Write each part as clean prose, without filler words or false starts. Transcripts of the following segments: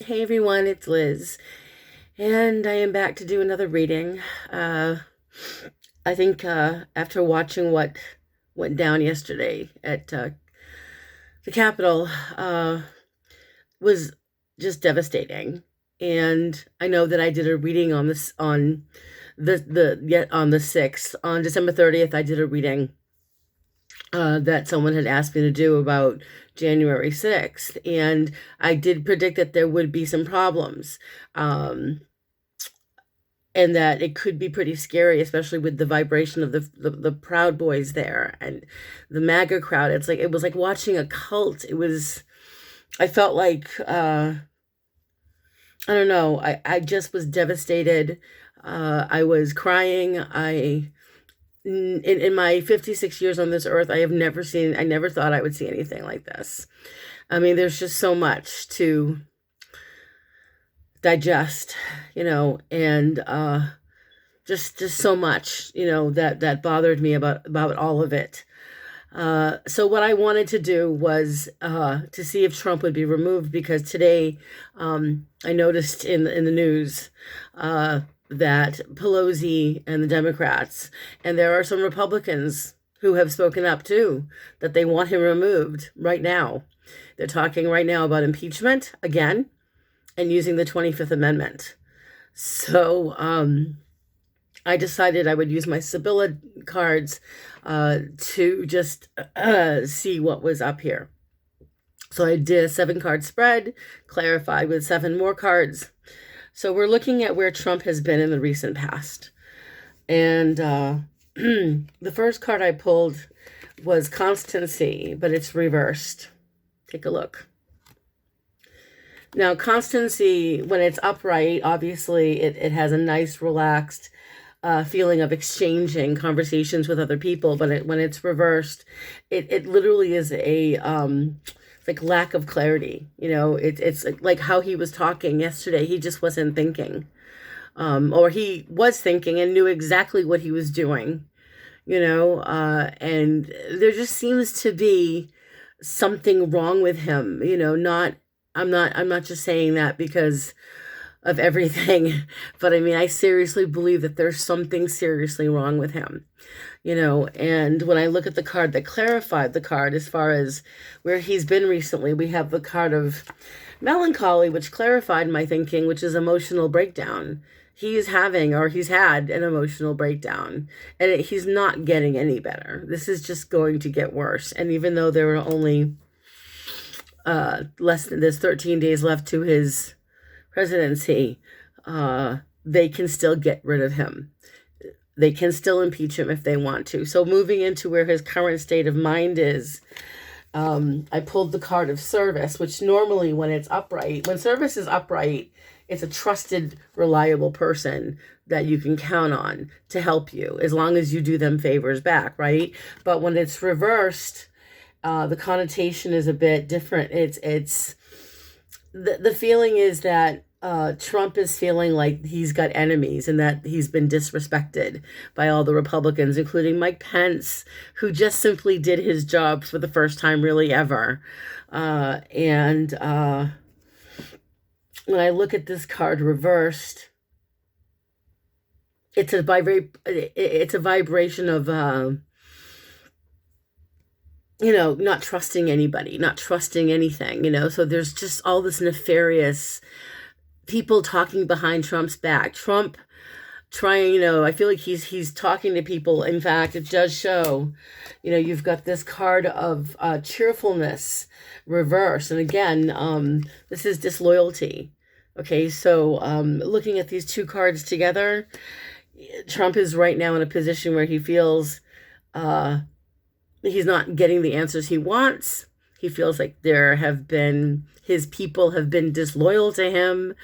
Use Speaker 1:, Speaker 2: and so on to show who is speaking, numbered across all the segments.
Speaker 1: Hey everyone, it's Liz, and I am back to do another reading. Uh, I think after watching what went down yesterday at the Capitol was just devastating. And I know that I did a reading on this on the yet on the 6th. On December 30th, I did a reading that someone had asked me to do about January 6th, and I did predict that there would be some problems. Um, and that it could be pretty scary, especially with the vibration of the Proud Boys there and the MAGA crowd. It was like watching a cult. I felt like I don't know. I just was devastated. I was crying. In my 56 years on this earth, I never thought I would see anything like this. I mean, there's just so much to digest, and just so much, that bothered me about all of it. So what I wanted to do was to see if Trump would be removed, because today I noticed in the news that Pelosi and the Democrats, and there are some Republicans who have spoken up too, that they want him removed right now. They're talking right now about impeachment again and using the 25th Amendment. So I decided I would use my Sibylla cards to just see what was up here. So I did a 7 card spread, clarified with 7 more cards. So we're looking at where Trump has been in the recent past. And the first card I pulled was constancy, but it's reversed. Take a look. Now, constancy, when it's upright, obviously it has a nice, relaxed feeling of exchanging conversations with other people. But when it's reversed, it literally is a like lack of clarity. It's like how he was talking yesterday. He just wasn't thinking, or he was thinking and knew exactly what he was doing. And there just seems to be something wrong with him. Not I'm not just saying that because of everything, but I mean, I seriously believe that there's something seriously wrong with him. And when I look at the card that clarified the card as far as where he's been recently, we have the card of melancholy, which clarified my thinking, which is emotional breakdown. He's having, or he's had, an emotional breakdown, and he's not getting any better. This is just going to get worse. And even though there are only there's 13 days left to his presidency, they can still get rid of him. They can still impeach him if they want to. So moving into where his current state of mind is, I pulled the card of service, which normally when service is upright, it's a trusted, reliable person that you can count on to help you, as long as you do them favors back, right? But when it's reversed, the connotation is a bit different. It's the feeling is that Trump is feeling like he's got enemies and that he's been disrespected by all the Republicans, including Mike Pence, who just simply did his job for the first time really ever. And when I look at this card reversed, it's a vibration of not trusting anybody, not trusting anything. So there's just all this nefarious people talking behind Trump's back. Trump trying, I feel like he's talking to people. In fact, it does show, you've got this card of cheerfulness reverse. And again, this is disloyalty. Okay, so looking at these 2 cards together, Trump is right now in a position where he feels he's not getting the answers he wants. He feels like his people have been disloyal to him,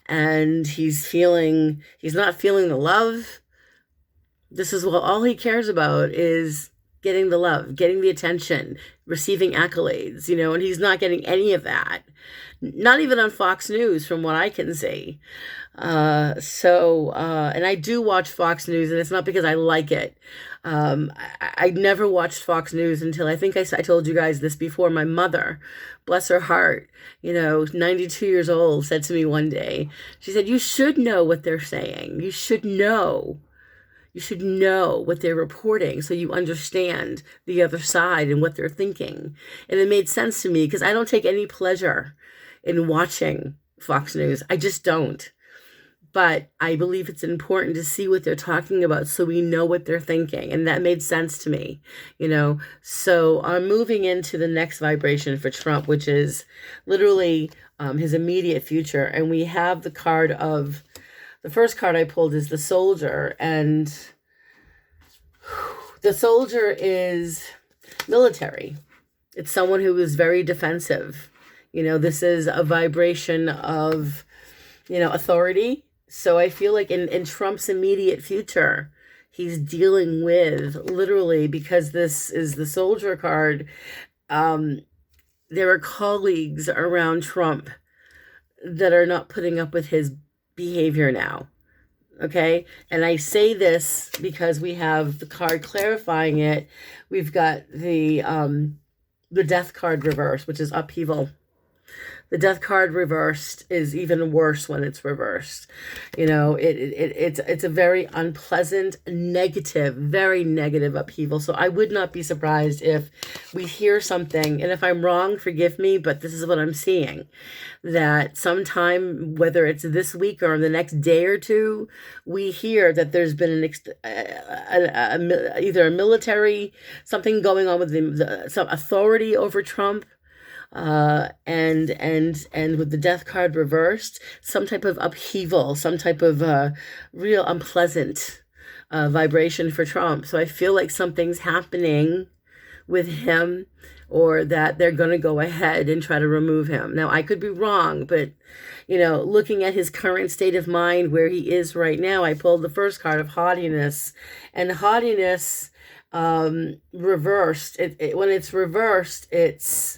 Speaker 1: and he's not feeling the love. This is all he cares about is getting the love, getting the attention, receiving accolades, and he's not getting any of that. Not even on Fox News, from what I can see. And I do watch Fox News, and it's not because I like it. I never watched Fox News until, I think I told you guys this before. My mother, bless her heart, 92 years old, said to me one day, she said, "You should know what they're saying. You should know. You should know what they're reporting so you understand the other side and what they're thinking." And it made sense to me because I don't take any pleasure in watching Fox News. I just don't. But I believe it's important to see what they're talking about so we know what they're thinking. And that made sense to me. So I'm moving into the next vibration for Trump, which is literally his immediate future. And we have the first card I pulled is the Soldier. And the Soldier is military. It's someone who is very defensive. This is a vibration of, authority. So I feel like in Trump's immediate future, he's dealing with, literally, because this is the Soldier card, there are colleagues around Trump that are not putting up with his behavior now. Okay? And I say this because we have the card clarifying it. We've got the Death card reversed, which is upheaval. The Death card reversed is even worse when it's reversed. It's a very unpleasant, negative, very negative upheaval. So I would not be surprised if we hear something, and if I'm wrong, forgive me, but this is what I'm seeing, that sometime, whether it's this week or in the next day or two, we hear that there's been either a military, something going on with some authority over Trump, and with the Death card reversed, some type of upheaval, some type of real unpleasant vibration for Trump. So I feel like something's happening with him, or that they're going to go ahead and try to remove him. Now, I could be wrong, but looking at his current state of mind, where he is right now, I pulled the first card of haughtiness, and haughtiness reversed. When it's reversed, it's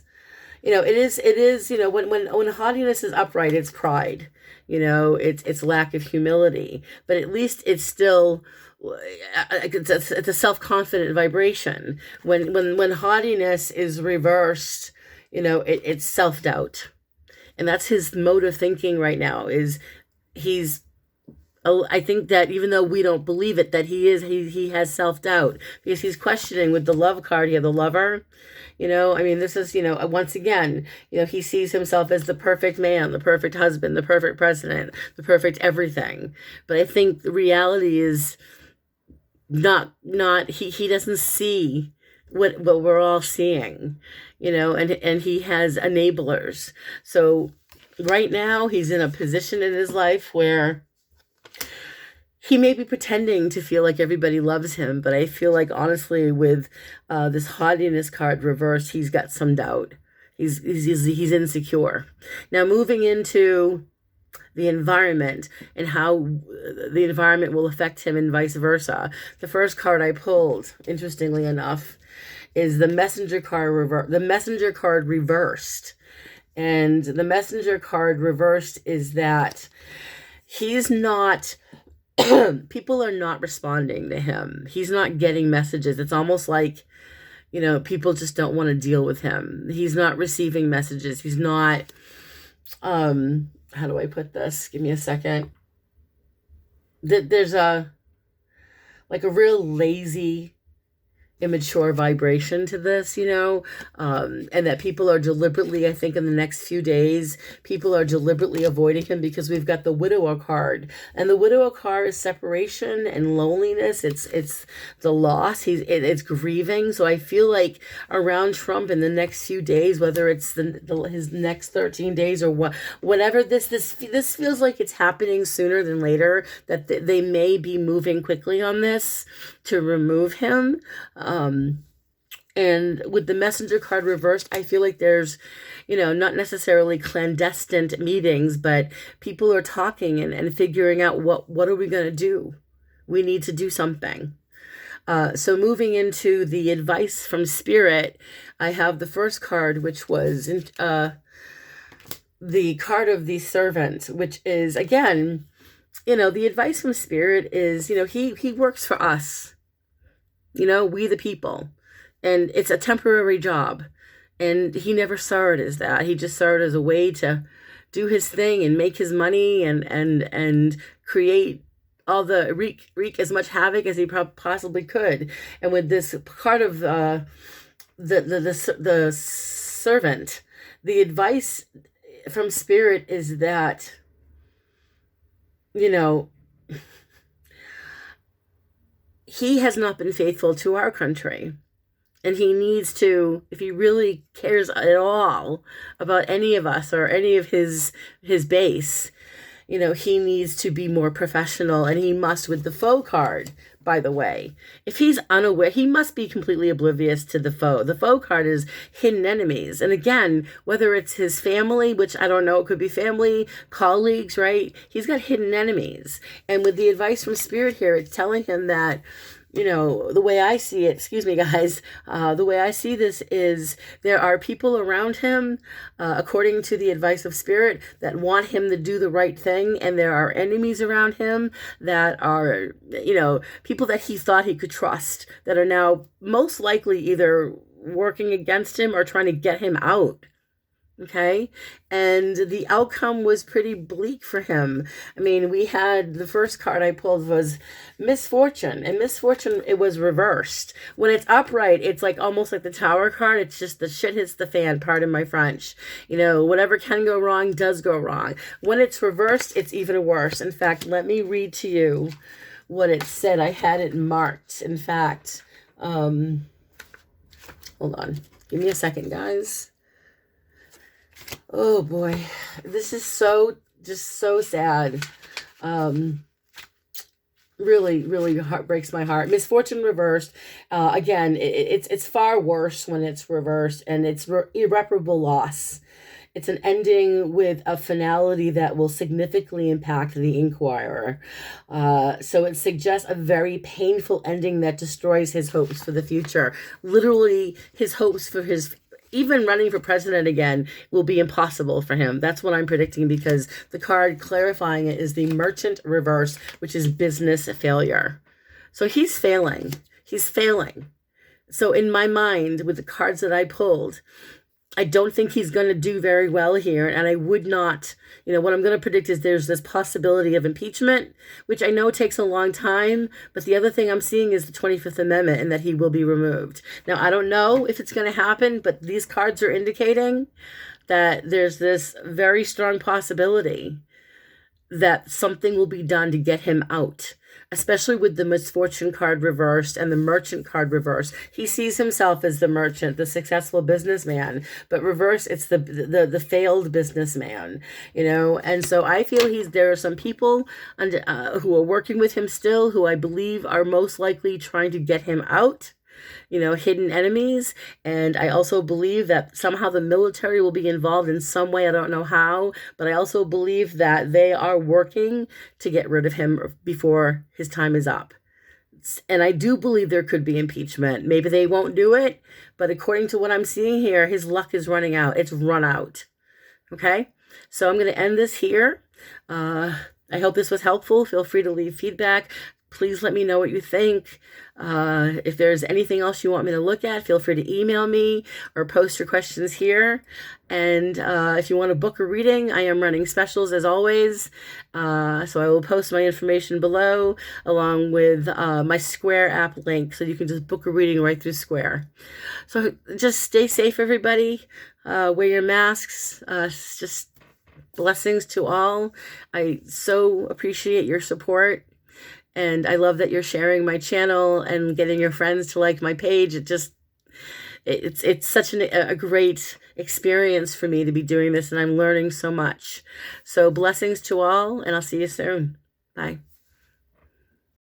Speaker 1: it is, when haughtiness is upright, it's pride, it's lack of humility, but at least it's still, it's a self-confident vibration. When haughtiness is reversed, it's self-doubt. And that's his mode of thinking right now, is I think that even though we don't believe it, that he has self-doubt, because he's questioning. With the Love card, he had the Lover. This is, once again, he sees himself as the perfect man, the perfect husband, the perfect president, the perfect everything. But I think the reality is not he doesn't see what we're all seeing, and he has enablers. So right now he's in a position in his life where he may be pretending to feel like everybody loves him, but I feel like, honestly, with this haughtiness card reversed, he's got some doubt. He's insecure. Now, moving into the environment and how the environment will affect him and vice versa. The first card I pulled, interestingly enough, is the Messenger card the Messenger card reversed. And the Messenger card reversed is that he's not... people are not responding to him. He's not getting messages. It's almost like, people just don't want to deal with him. He's not receiving messages. He's not, how do I put this? Give me a second. There's a real lazy, immature vibration to this, and that people are deliberately, I think in the next few days, people are deliberately avoiding him, because we've got the Widower card, and the Widower card is separation and loneliness. It's the loss. It's grieving. So I feel like around Trump in the next few days, whether it's his next 13 days or whatever, this feels like it's happening sooner than later, that they may be moving quickly on this to remove him. And with the Messenger card reversed, I feel like there's, not necessarily clandestine meetings, but people are talking and figuring out what are we going to do? We need to do something. So moving into the advice from Spirit, I have the first card, which was the card of the servant, which is, again, the advice from Spirit is, he works for us, we the people. And it's a temporary job. And he never saw it as that. He just saw it as a way to do his thing and make his money and create all the wreak as much havoc as he possibly could. And with this card of the servant, the advice from Spirit is that, he has not been faithful to our country. And he needs to, if he really cares at all about any of us or any of his base, he needs to be more professional, and he must with the foe card, by the way. If he's unaware, he must be completely oblivious to the foe. The foe card is hidden enemies. And again, whether it's his family, which I don't know, it could be family, colleagues, right? He's got hidden enemies. And with the advice from Spirit here, it's telling him that, the way I see it, excuse me, guys, the way I see this is there are people around him, according to the advice of Spirit, that want him to do the right thing. And there are enemies around him that are, people that he thought he could trust that are now most likely either working against him or trying to get him out. Okay. And the outcome was pretty bleak for him. I mean, we had the first card I pulled was misfortune, and misfortune, it was reversed. When it's upright, it's like almost like the Tower card. It's just the shit hits the fan, pardon my French. Whatever can go wrong does go wrong. When it's reversed, it's even worse. In fact, let me read to you what it said. I had it marked. In fact, hold on. Give me a second, guys. Oh boy, this is just so sad. Really, really breaks my heart. Misfortune reversed. Again, it's far worse when it's reversed, and it's irreparable loss. It's an ending with a finality that will significantly impact the inquirer. So it suggests a very painful ending that destroys his hopes for the future. Literally, his hopes for even running for president again will be impossible for him. That's what I'm predicting, because the card clarifying it is the Merchant reverse, which is business failure. So he's failing. He's failing. So in my mind, with the cards that I pulled, I don't think he's going to do very well here. And I would not, what I'm going to predict is there's this possibility of impeachment, which I know takes a long time. But the other thing I'm seeing is the 25th Amendment, and that he will be removed. Now, I don't know if it's going to happen, but these cards are indicating that there's this very strong possibility that something will be done to get him out, especially with the misfortune card reversed and the Merchant card reversed. He sees himself as the merchant, the successful businessman, but reverse, it's the failed businessman, And so I feel there are some people who are working with him still, who I believe are most likely trying to get him out. Hidden enemies. And I also believe that somehow the military will be involved in some way. I don't know how, but I also believe that they are working to get rid of him before his time is up. And I do believe there could be impeachment. Maybe they won't do it, but according to what I'm seeing here, his luck is running out. It's run out. Okay? So I'm going to end this here. I hope this was helpful. Feel free to leave feedback. Please let me know what you think. If there's anything else you want me to look at, feel free to email me or post your questions here. And if you want to book a reading, I am running specials as always. So I will post my information below, along with my Square app link, so you can just book a reading right through Square. So just stay safe, everybody. Wear your masks. Just blessings to all. I so appreciate your support. And I love that you're sharing my channel and getting your friends to like my page. It's such a great experience for me to be doing this, and I'm learning so much. So blessings to all, and I'll see you soon. Bye.